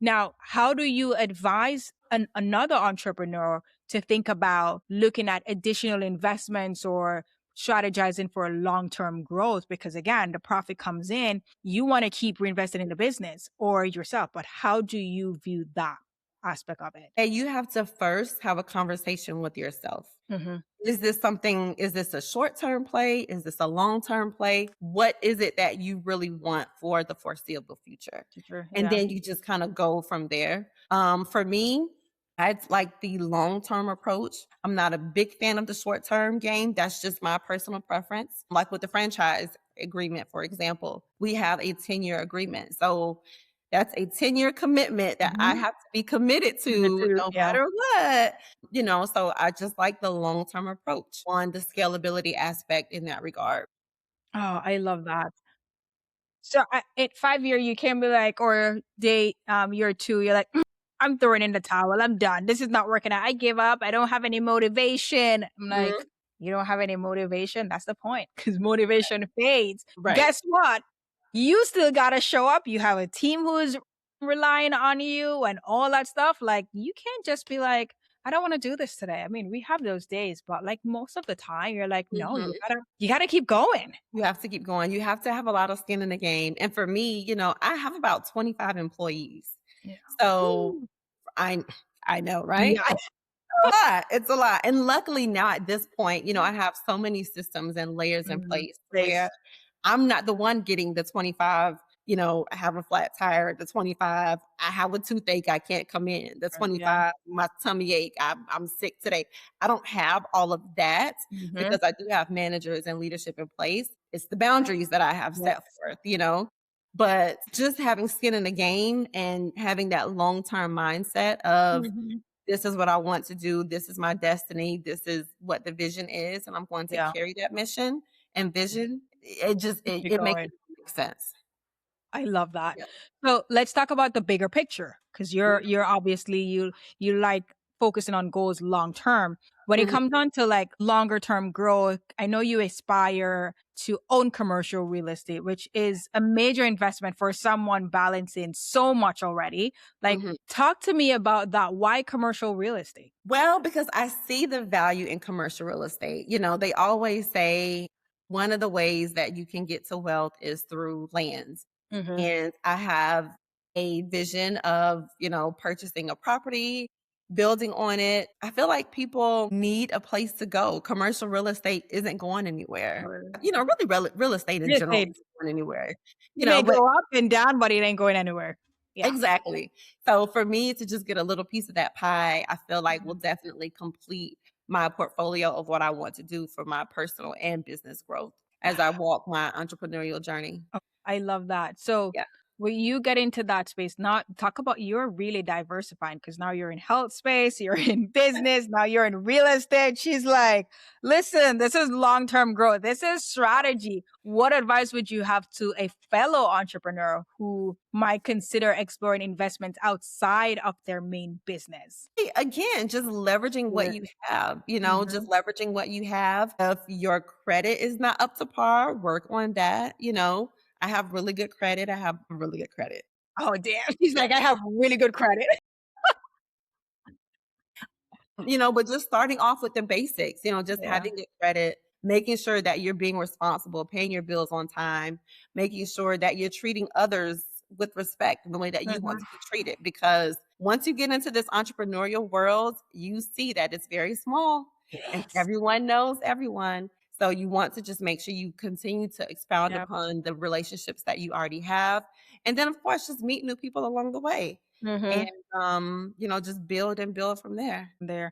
Now, how do you advise another entrepreneur to think about looking at additional investments or strategizing for long term growth? Because again, the profit comes in, you want to keep reinvesting in the business or yourself, but how do you view that aspect of it? And you have to first have a conversation with yourself. Hmm. Is this a short-term play? Is this a long-term play? What is it that you really want for the foreseeable future? Sure. And Yeah. then you just kind of go from there. For me, I'd like the long-term approach. I'm not a big fan of the short-term game. That's just my personal preference. Like with the franchise agreement, for example, we have a 10-year agreement. So that's a 10-year commitment that I Hmm. have to be committed The to two. no Yeah. matter what. So I just like the long-term approach on the scalability aspect in that regard. Oh, I love that. So at 5 year, you can be like, or year two, you're like, I'm throwing in the towel. I'm done. This is not working out. I give up. I don't have any motivation. I'm like, Mhm. you don't have any motivation. That's the point because motivation fades. Right. Guess what? You still got to show up. You have a team who is relying on you and all that stuff. Like, you can't just be like, I don't want to do this today. I mean, we have those days, but like most of the time, you're like, no, Mhm. you gotta keep going. You have to keep going. You have to have a lot of skin in the game. And for me, I have about 25 employees. Yeah. So Woo. I I know, right? Yeah. A lot. It's a lot. And luckily now at this point, I have so many systems and layers in Mhm. place where Place. I'm not the one getting the 25, I have a flat tire, the 25, I have a toothache, I can't come in, the Yeah. 25, my tummy ache, I'm sick today. I don't have all of that Mhm. because I do have managers and leadership in place. It's the boundaries that I have set Yes. forth. But just having skin in the game and having that long-term mindset of Mhm. this is what I want to do. This is my destiny. This is what the vision is, and I'm going to Yeah. carry that mission and vision. It just Keep it makes going. it make sense. I love that. Yeah. So let's talk about the bigger picture because Mhm, you're obviously you like focusing on goals long term. When it mhm. comes on to like longer term growth, I know you aspire to own commercial real estate, which is a major investment for someone balancing so much already. Like, Mhm. talk to me about that. Why commercial real estate? Well, because I see the value in commercial real estate. They always say one of the ways that you can get to wealth is through lands. Hmm. And I have a vision of, purchasing a property, building on it. I feel like people need a place to go. Commercial real estate isn't going anywhere. Really, real estate in Real general estate, isn't going anywhere. it may But go up and down, but it ain't going anywhere. Yeah. exactly. So for me to just get a little piece of that pie, I feel like will Mhm. definitely complete my portfolio of what I want to do for my personal and business growth as I walk my entrepreneurial journey. Oh, I love that. So Yeah. when you get into that space, not talk about you're really diversifying because now you're in health space, you're in business, now you're in real estate. She's like, listen, this is long-term growth. This is strategy. What advice would you have to a fellow entrepreneur who might consider exploring investments outside of their main business? Again, just leveraging what Yeah. you have, just Mhm. leveraging what you have. If your credit is not up to par, work on that. I have really good credit. I have really good credit. Oh, damn. She's like, I have really good credit. But just starting off with the basics, just Yeah. having good credit, making sure that you're being responsible, paying your bills on time, making sure that you're treating others with respect in the way that you want to Mhm. be treated. Because once you get into this entrepreneurial world, you see that it's very small and Yes. everyone knows everyone. So you want to just make sure you continue to expound Yep. upon the relationships that you already have. And then, of course, just meet new people along the way and, Mhm. just build and build from there. There.